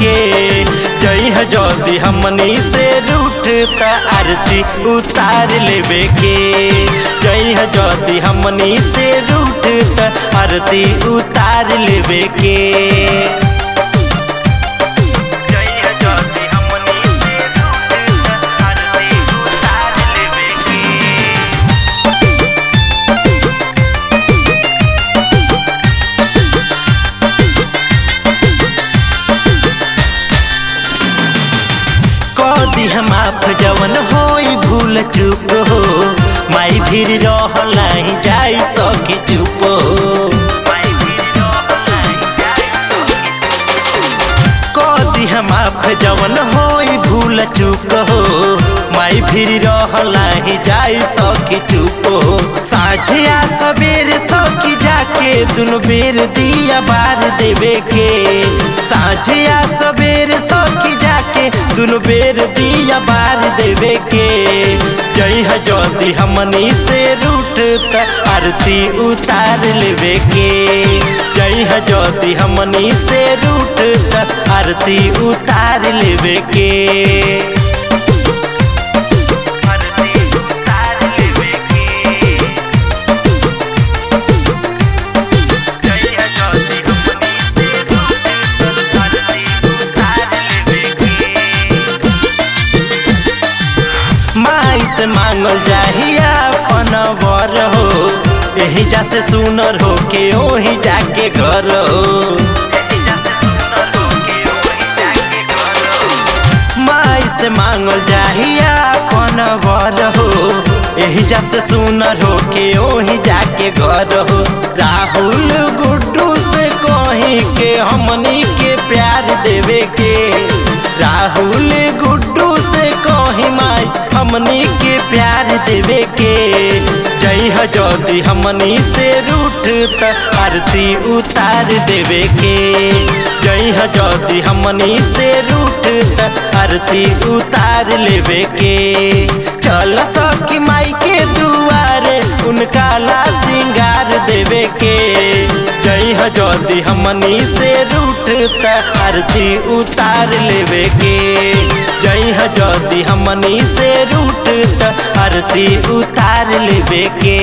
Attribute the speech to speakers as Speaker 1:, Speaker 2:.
Speaker 1: के। जई है जदी हमनी से रूठ त आरती उतार लेवे के। जई है जदी हमनी से रूठ त आरती उतार लेवे के। माफ जवन होई भूल चूक हो, माई भीर रहलाई जाई सके चुप हो। कदी माफ जवन होई भूल चूक हो, माई भीर रहलाई जाई सके चुप हो। साझिया सबेर सकी जाके दुनु बेर दिया बार देवे के। साझिया सबेर सकी जाके दुनु बेर दिया बार देवे के। जई है जदी हमनी से रूठ त आरती उतार लेवे के। जई है जदी हमनी से रूठ त आरती उतार लेवे के। माई से मांगल जाहिया अपन वर हो, यही जाते सुनर हो के ओही जाके घर हो। माई से मांगल जाहिया अपन वर हो, यही जाते सुनर हो के ओही जाके घर हो। राहुल गुड्डू से कहीं के हमनी के प्यार देवे के। राहुल गुड्डू से कहीं माई हमनी के प्यार देवे के। जई है जदी हमनी से रूठ त आरती उतार देवे के। जई है जदी हमनी से रूठ त आरती उतार लेवे के। चल सखी माई के दुआरे उनका ला सिंगार देवे के। जई है जदी हमनी से रूठ त आरती उतार लेवे के। जई है जदी हमनी से रूठ त आरती उतार लेवे के।